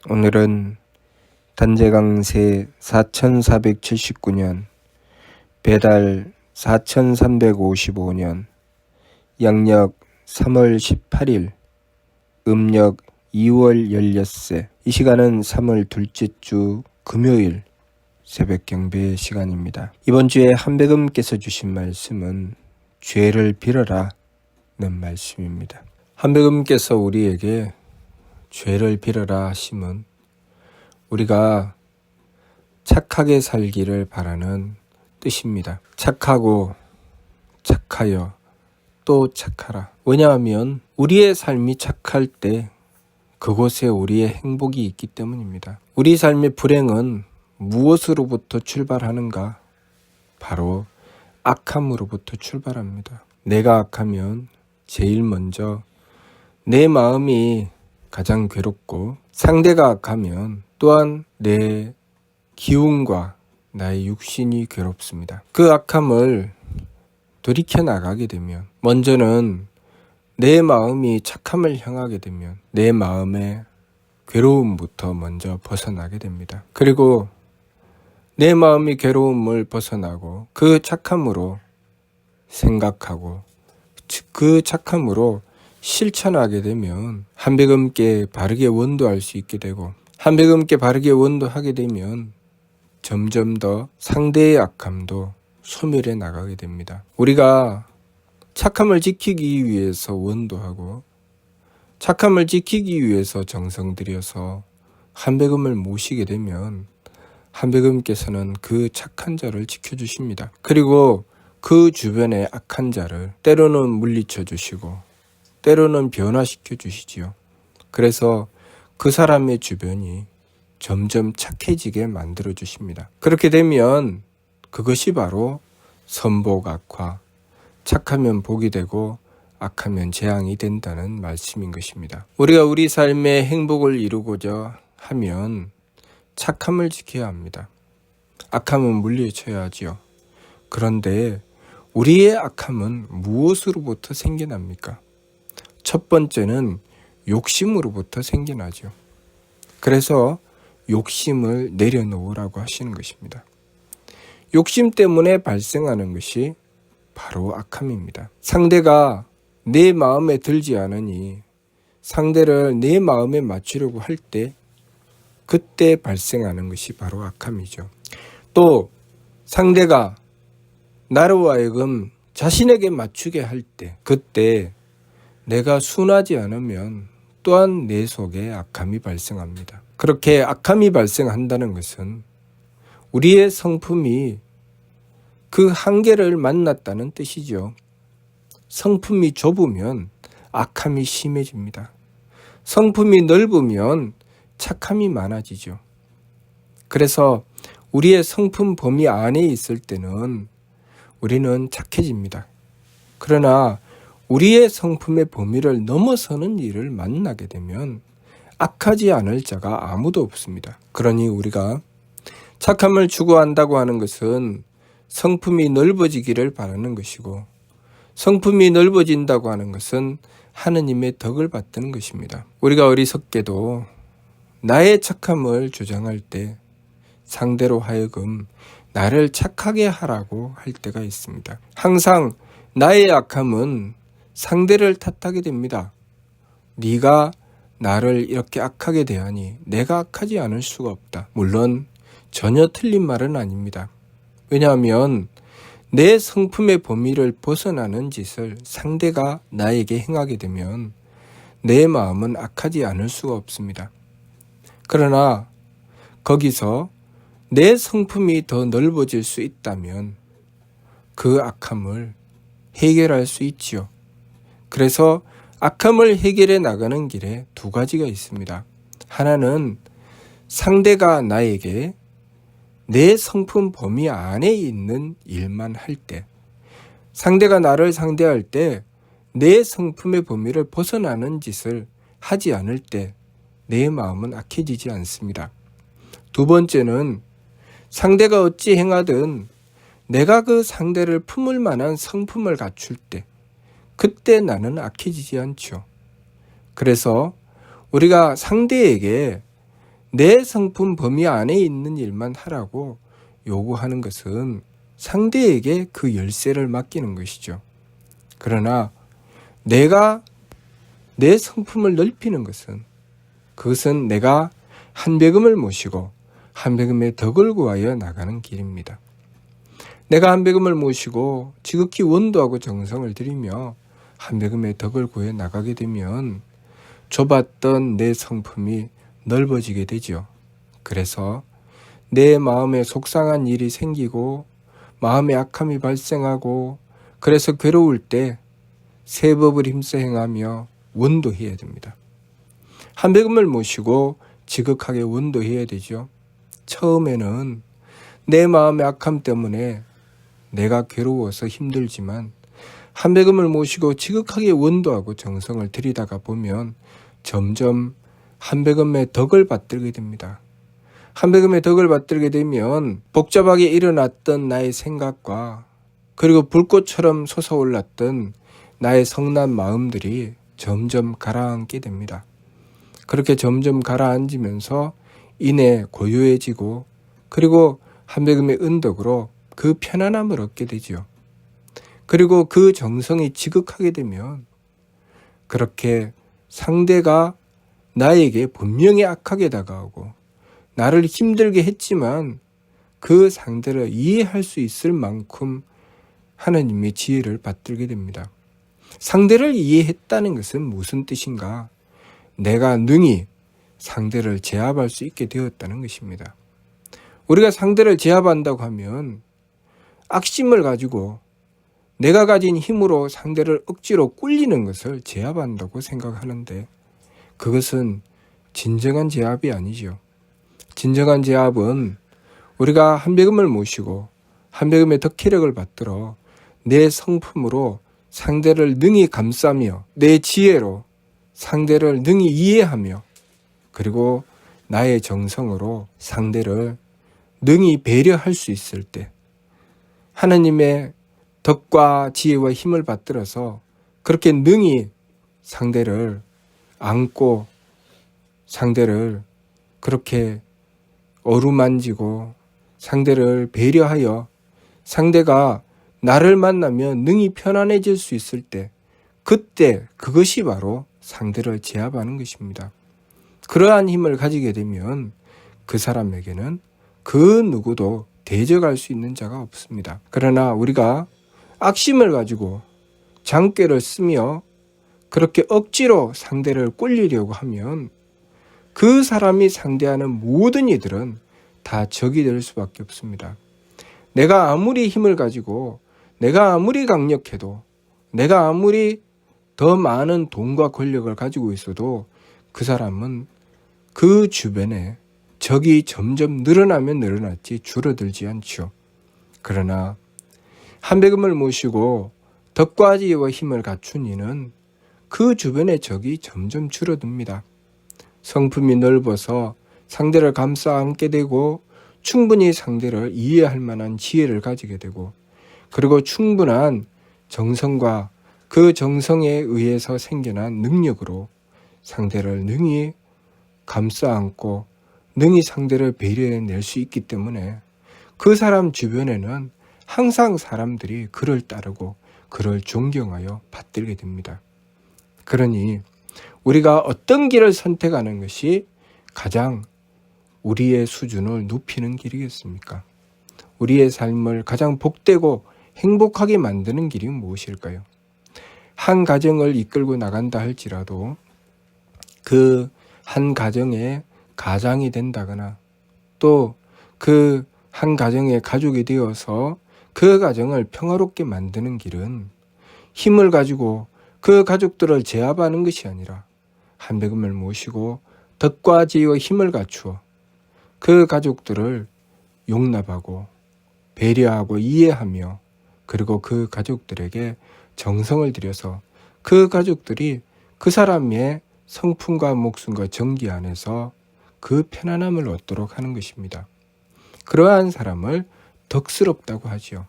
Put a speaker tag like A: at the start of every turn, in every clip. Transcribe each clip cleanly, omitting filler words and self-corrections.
A: 오늘은 단재강세 4479년, 배달 4355년, 양력 3월 18일, 음력 2월 16세. 이 시간은 3월 둘째 주 금요일 새벽 경배 시간입니다. 이번 주에 한백음께서 주신 말씀은 죄를 빌어라 는 말씀입니다. 한백음께서 우리에게 죄를 빌어라 하심은 우리가 착하게 살기를 바라는 뜻입니다. 착하고 착하여 또 착하라. 왜냐하면 우리의 삶이 착할 때 그곳에 우리의 행복이 있기 때문입니다. 우리 삶의 불행은 무엇으로부터 출발하는가? 바로 악함으로부터 출발합니다. 내가 악하면 제일 먼저 내 마음이 가장 괴롭고, 상대가 악하면 또한 내 기운과 나의 육신이 괴롭습니다. 그 악함을 돌이켜 나가게 되면, 먼저는 내 마음이 착함을 향하게 되면 내 마음의 괴로움부터 먼저 벗어나게 됩니다. 그리고 내 마음이 괴로움을 벗어나고 그 착함으로 생각하고 그 착함으로 실천하게 되면 한백음께 바르게 원도할 수 있게 되고, 한백음께 바르게 원도하게 되면 점점 더 상대의 악함도 소멸해 나가게 됩니다. 우리가 착함을 지키기 위해서 원도하고 착함을 지키기 위해서 정성 들여서 한백음을 모시게 되면 한백음께서는 그 착한 자를 지켜주십니다. 그리고 그 주변의 악한 자를 때로는 물리쳐 주시고 때로는 변화시켜 주시지요. 그래서 그 사람의 주변이 점점 착해지게 만들어 주십니다. 그렇게 되면 그것이 바로 선복 악화, 착하면 복이 되고 악하면 재앙이 된다는 말씀인 것입니다. 우리가 우리 삶의 행복을 이루고자 하면 착함을 지켜야 합니다. 악함은 물리쳐야 하지요. 그런데 우리의 악함은 무엇으로부터 생겨납니까? 첫 번째는 욕심으로부터 생겨나죠. 그래서 욕심을 내려놓으라고 하시는 것입니다. 욕심 때문에 발생하는 것이 바로 악함입니다. 상대가 내 마음에 들지 않으니 상대를 내 마음에 맞추려고 할 때 그때 발생하는 것이 바로 악함이죠. 또 상대가 나로 하여금 자신에게 맞추게 할 때 그때 내가 순하지 않으면 또한 내 속에 악함이 발생합니다. 그렇게 악함이 발생한다는 것은 우리의 성품이 그 한계를 만났다는 뜻이죠. 성품이 좁으면 악함이 심해집니다. 성품이 넓으면 착함이 많아지죠. 그래서 우리의 성품 범위 안에 있을 때는 우리는 착해집니다. 그러나 우리의 성품의 범위를 넘어서는 일을 만나게 되면 악하지 않을 자가 아무도 없습니다. 그러니 우리가 착함을 추구한다고 하는 것은 성품이 넓어지기를 바라는 것이고, 성품이 넓어진다고 하는 것은 하느님의 덕을 받는 것입니다. 우리가 어리석게도 나의 착함을 주장할 때 상대로 하여금 나를 착하게 하라고 할 때가 있습니다. 항상 나의 악함은 상대를 탓하게 됩니다. 네가 나를 이렇게 악하게 대하니 내가 악하지 않을 수가 없다. 물론 전혀 틀린 말은 아닙니다. 왜냐하면 내 성품의 범위를 벗어나는 짓을 상대가 나에게 행하게 되면 내 마음은 악하지 않을 수가 없습니다. 그러나 거기서 내 성품이 더 넓어질 수 있다면 그 악함을 해결할 수 있지요. 그래서 악함을 해결해 나가는 길에 두 가지가 있습니다. 하나는 상대가 나에게 내 성품 범위 안에 있는 일만 할 때, 상대가 나를 상대할 때 내 성품의 범위를 벗어나는 짓을 하지 않을 때 내 마음은 악해지지 않습니다. 두 번째는 상대가 어찌 행하든 내가 그 상대를 품을 만한 성품을 갖출 때 그때 나는 악해지지 않죠. 그래서 우리가 상대에게 내 성품 범위 안에 있는 일만 하라고 요구하는 것은 상대에게 그 열쇠를 맡기는 것이죠. 그러나 내가 내 성품을 넓히는 것은, 그것은 내가 한배금을 모시고 한배금의 덕을 구하여 나가는 길입니다. 내가 한배금을 모시고 지극히 원도하고 정성을 들이며 한배금의 덕을 구해 나가게 되면 좁았던 내 성품이 넓어지게 되죠. 그래서 내 마음에 속상한 일이 생기고 마음에 악함이 발생하고, 그래서 괴로울 때 세법을 힘써 행하며 원도해야 됩니다. 한배금을 모시고 지극하게 원도해야 되죠. 처음에는 내 마음의 악함 때문에 내가 괴로워서 힘들지만 한배금을 모시고 지극하게 원도하고 정성을 들이다가 보면 점점 한배금의 덕을 받들게 됩니다. 한배금의 덕을 받들게 되면 복잡하게 일어났던 나의 생각과, 그리고 불꽃처럼 솟아올랐던 나의 성난 마음들이 점점 가라앉게 됩니다. 그렇게 점점 가라앉으면서 이내 고요해지고, 그리고 한배금의 은덕으로 그 편안함을 얻게 되죠. 그리고 그 정성이 지극하게 되면 그렇게 상대가 나에게 분명히 악하게 다가오고 나를 힘들게 했지만 그 상대를 이해할 수 있을 만큼 하나님의 지혜를 받들게 됩니다. 상대를 이해했다는 것은 무슨 뜻인가? 내가 능히 상대를 제압할 수 있게 되었다는 것입니다. 우리가 상대를 제압한다고 하면 악심을 가지고 내가 가진 힘으로 상대를 억지로 꿀리는 것을 제압한다고 생각하는데, 그것은 진정한 제압이 아니죠. 진정한 제압은 우리가 한배금을 모시고 한배금의 덕혜력을 받들어 내 성품으로 상대를 능히 감싸며 내 지혜로 상대를 능히 이해하며, 그리고 나의 정성으로 상대를 능히 배려할 수 있을 때 하나님의 덕과 지혜와 힘을 받들어서 그렇게 능히 상대를 안고 상대를 그렇게 어루만지고 상대를 배려하여 상대가 나를 만나면 능히 편안해질 수 있을 때, 그때 그것이 바로 상대를 제압하는 것입니다. 그러한 힘을 가지게 되면 그 사람에게는 그 누구도 대적할 수 있는 자가 없습니다. 그러나 우리가 악심을 가지고 장꾀를 쓰며 그렇게 억지로 상대를 꿀리려고 하면 그 사람이 상대하는 모든 이들은 다 적이 될 수밖에 없습니다. 내가 아무리 힘을 가지고 내가 아무리 강력해도 내가 아무리 더 많은 돈과 권력을 가지고 있어도 그 사람은 그 주변에 적이 점점 늘어나면 늘어났지 줄어들지 않죠. 그러나 한배금을 모시고 덕과 지혜와 힘을 갖춘 이는 그 주변의 적이 점점 줄어듭니다. 성품이 넓어서 상대를 감싸 안게 되고 충분히 상대를 이해할 만한 지혜를 가지게 되고, 그리고 충분한 정성과 그 정성에 의해서 생겨난 능력으로 상대를 능히 감싸 안고 능히 상대를 배려해낼 수 있기 때문에 그 사람 주변에는 항상 사람들이 그를 따르고 그를 존경하여 받들게 됩니다. 그러니 우리가 어떤 길을 선택하는 것이 가장 우리의 수준을 높이는 길이겠습니까? 우리의 삶을 가장 복되고 행복하게 만드는 길이 무엇일까요? 한 가정을 이끌고 나간다 할지라도 그 한 가정의 가장이 된다거나 또 그 한 가정의 가족이 되어서 그 가정을 평화롭게 만드는 길은 힘을 가지고 그 가족들을 제압하는 것이 아니라 한배금을 모시고 덕과 지혜와 힘을 갖추어 그 가족들을 용납하고 배려하고 이해하며, 그리고 그 가족들에게 정성을 들여서 그 가족들이 그 사람의 성품과 목숨과 정기 안에서 그 편안함을 얻도록 하는 것입니다. 그러한 사람을 덕스럽다고 하죠.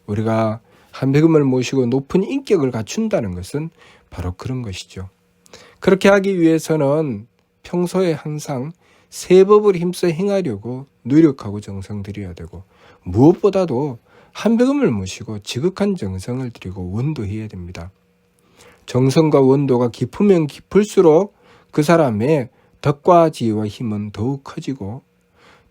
A: 우리가 한배금을 모시고 높은 인격을 갖춘다는 것은 바로 그런 것이죠. 그렇게 하기 위해서는 평소에 항상 새 법을 힘써 행하려고 노력하고 정성 들여야 되고, 무엇보다도 한백음을 모시고 지극한 정성을 들이고 원도해야 됩니다. 정성과 원도가 깊으면 깊을수록 그 사람의 덕과 지혜와 힘은 더욱 커지고,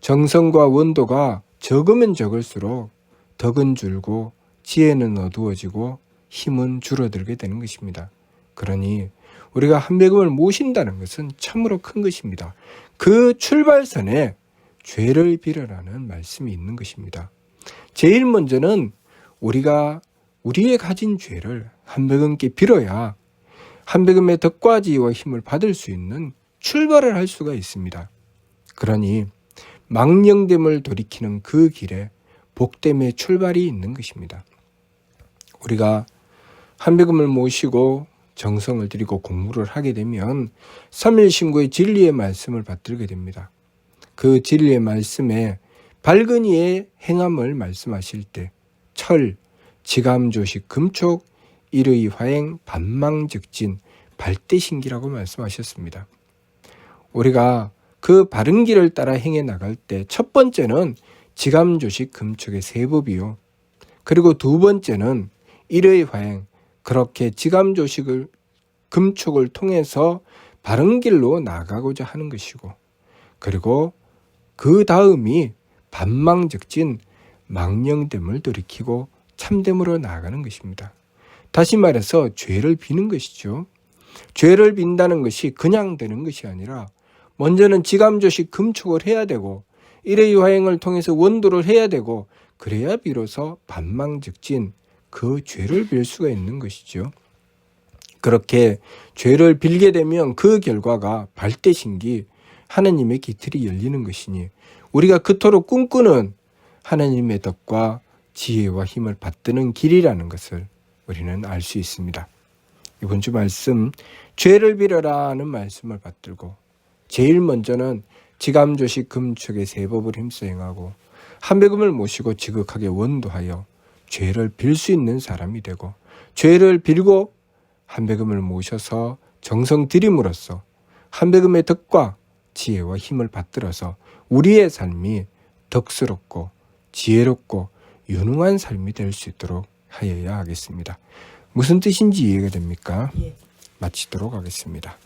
A: 정성과 원도가 적으면 적을수록 덕은 줄고 지혜는 어두워지고 힘은 줄어들게 되는 것입니다. 그러니 우리가 한백음을 모신다는 것은 참으로 큰 것입니다. 그 출발선에 죄를 빌어라는 말씀이 있는 것입니다. 제일 먼저는 우리가 우리의 가진 죄를 한백음께 빌어야 한백음의 덕과 지혜와 힘을 받을 수 있는 출발을 할 수가 있습니다. 그러니 망령됨을 돌이키는 그 길에 복됨의 출발이 있는 것입니다. 우리가 한백음을 모시고 정성을 들이고 공부를 하게 되면 삼일신고의 진리의 말씀을 받들게 됩니다. 그 진리의 말씀에 밝은 이의 행함을 말씀하실 때 철, 지감조식, 금촉, 일의 화행, 반망적진, 발대신기라고 말씀하셨습니다. 우리가 그 바른 길을 따라 행해 나갈 때 첫 번째는 지감조식, 금촉의 세 법이요. 그리고 두 번째는 일의 화행, 그렇게 지감조식을 금촉을 통해서 바른 길로 나가고자 하는 것이고, 그리고 그 다음이 반망적진, 망령됨을 돌이키고 참됨으로 나아가는 것입니다. 다시 말해서 죄를 비는 것이죠. 죄를 빈다는 것이 그냥 되는 것이 아니라 먼저는 지감조식 금촉을 해야 되고 일의 화행을 통해서 원도를 해야 되고, 그래야 비로소 반망적진 그 죄를 빌 수가 있는 것이죠. 그렇게 죄를 빌게 되면 그 결과가 발대신기, 하나님의 기틀이 열리는 것이니 우리가 그토록 꿈꾸는 하나님의 덕과 지혜와 힘을 받드는 길이라는 것을 우리는 알 수 있습니다. 이번 주 말씀, 죄를 빌어라는 말씀을 받들고 제일 먼저는 지감조식 금촉의 세 법을 힘써 행하고 한백음을 모시고 지극하게 원도하여 죄를 빌 수 있는 사람이 되고, 죄를 빌고 한백음을 모셔서 정성 들임으로써 한백음의 덕과 지혜와 힘을 받들어서 우리의 삶이 덕스럽고 지혜롭고 유능한 삶이 될 수 있도록 하여야 하겠습니다. 무슨 뜻인지 이해가 됩니까? 마치도록 하겠습니다.